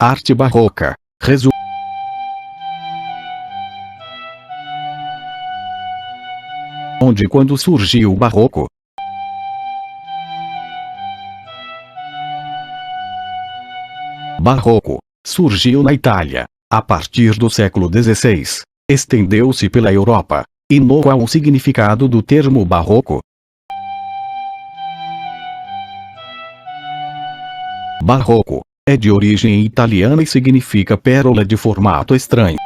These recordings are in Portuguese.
Arte barroca. Onde quando surgiu o barroco? Barroco surgiu na Itália, a partir do século XVI, estendeu-se pela Europa, e no qual o significado do termo barroco? Barroco é de origem italiana e significa pérola de formato estranho.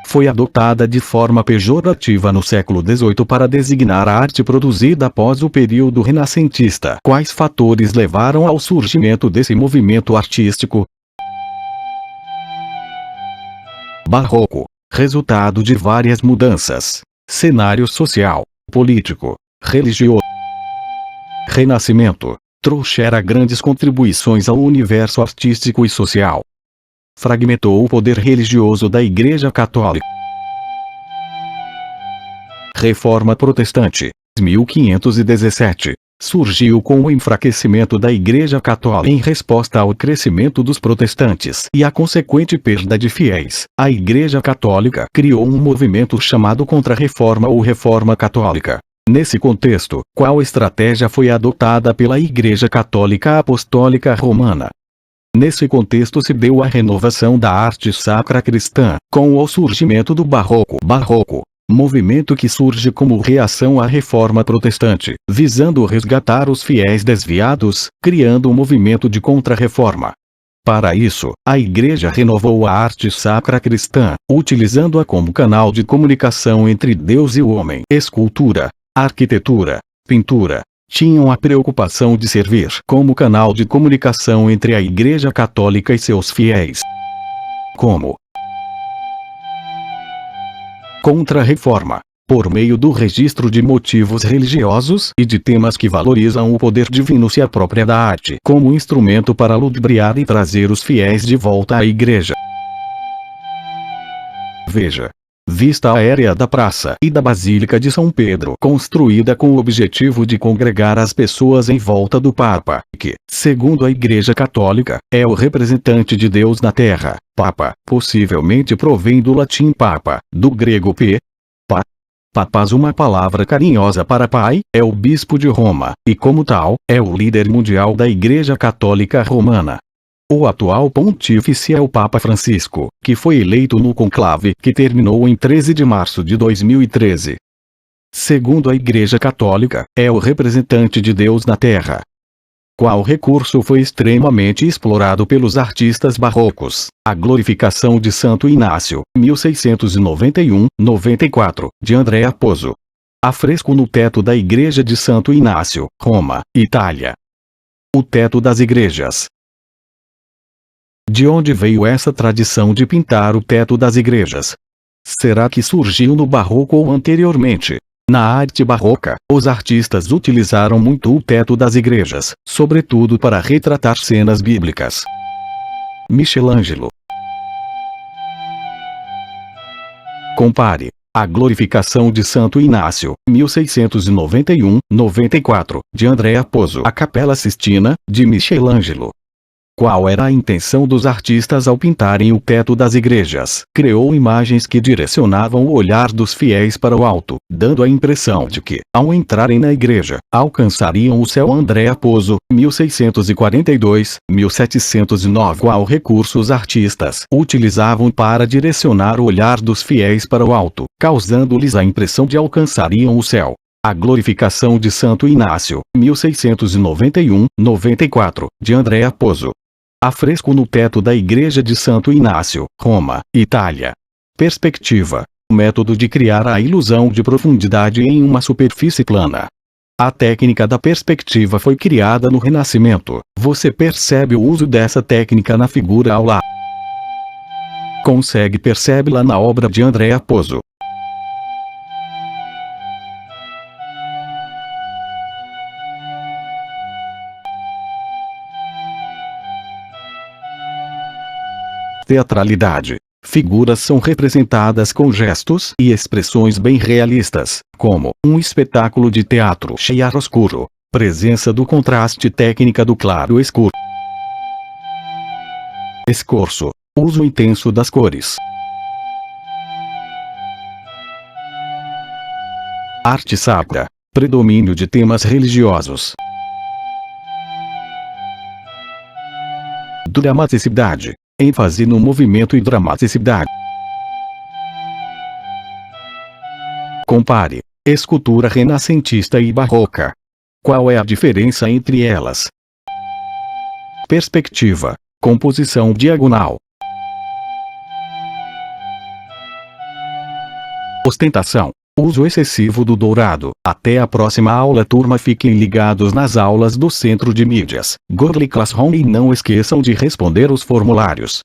Foi adotada de forma pejorativa no século XVIII para designar a arte produzida após o período renascentista. Quais fatores levaram ao surgimento desse movimento artístico? Barroco, resultado de várias mudanças. Cenário social, político, religioso. Renascimento trouxera grandes contribuições ao universo artístico e social. Fragmentou o poder religioso da Igreja Católica. Reforma Protestante, 1517, surgiu com o enfraquecimento da Igreja Católica em resposta ao crescimento dos protestantes e a consequente perda de fiéis. A Igreja Católica criou um movimento chamado Contra-Reforma ou Reforma Católica. Nesse contexto, qual estratégia foi adotada pela Igreja Católica Apostólica Romana? Nesse contexto se deu a renovação da arte sacra cristã, com o surgimento do Barroco. Barroco, movimento que surge como reação à Reforma Protestante, visando resgatar os fiéis desviados, criando um movimento de contra-reforma. Para isso, a Igreja renovou a arte sacra cristã, utilizando-a como canal de comunicação entre Deus e o homem. Escultura, arquitetura, pintura, tinham a preocupação de servir como canal de comunicação entre a Igreja Católica e seus fiéis. Como Contra-reforma, por meio do registro de motivos religiosos e de temas que valorizam o poder divino se apropria da arte como instrumento para ludibriar e trazer os fiéis de volta à Igreja. Veja. Vista aérea da Praça e da Basílica de São Pedro, construída com o objetivo de congregar as pessoas em volta do Papa, que, segundo a Igreja Católica, é o representante de Deus na Terra. Papa, possivelmente provém do latim papa, do grego papas, uma palavra carinhosa para pai, é o bispo de Roma, e como tal, é o líder mundial da Igreja Católica Romana. O atual pontífice é o Papa Francisco, que foi eleito no conclave que terminou em 13 de março de 2013. Segundo a Igreja Católica, é o representante de Deus na Terra. Qual recurso foi extremamente explorado pelos artistas barrocos? A glorificação de Santo Inácio, 1691-94, de Andrea Pozzo. Afresco no teto da Igreja de Santo Inácio, Roma, Itália. O teto das igrejas. De onde veio essa tradição de pintar o teto das igrejas? Será que surgiu no Barroco ou anteriormente? Na arte barroca, os artistas utilizaram muito o teto das igrejas, sobretudo para retratar cenas bíblicas. Michelangelo. Compare. A glorificação de Santo Inácio, 1691-94, de Andrea Pozzo. A Capela Sistina, de Michelangelo. Qual era a intenção dos artistas ao pintarem o teto das igrejas? Criou imagens que direcionavam o olhar dos fiéis para o alto, dando a impressão de que, ao entrarem na igreja, alcançariam o céu. Andrea Pozzo, 1642-1709. Qual recurso os artistas utilizavam para direcionar o olhar dos fiéis para o alto, causando-lhes a impressão de alcançariam o céu? A glorificação de Santo Inácio, 1691-94, de Andrea Pozzo. Afresco no teto da Igreja de Santo Inácio, Roma, Itália. Perspectiva. O método de criar a ilusão de profundidade em uma superfície plana. A técnica da perspectiva foi criada no Renascimento. Você percebe o uso dessa técnica na figura ao lado. Consegue percebê-la na obra de Andrea Pozzo. Teatralidade. Figuras são representadas com gestos e expressões bem realistas, como um espetáculo de teatro chiaroscuro. Presença do contraste técnica do claro-escuro. Escorço. Uso intenso das cores. Arte sacra. Predomínio de temas religiosos. Dramaticidade. ênfase no movimento e dramaticidade. Compare. Escultura renascentista e barroca. Qual é a diferença entre elas? Perspectiva. Composição diagonal. Ostentação. Uso excessivo do dourado. Até a próxima aula, turma. Fiquem ligados nas aulas do Centro de Mídias Google Classroom e não esqueçam de responder os formulários.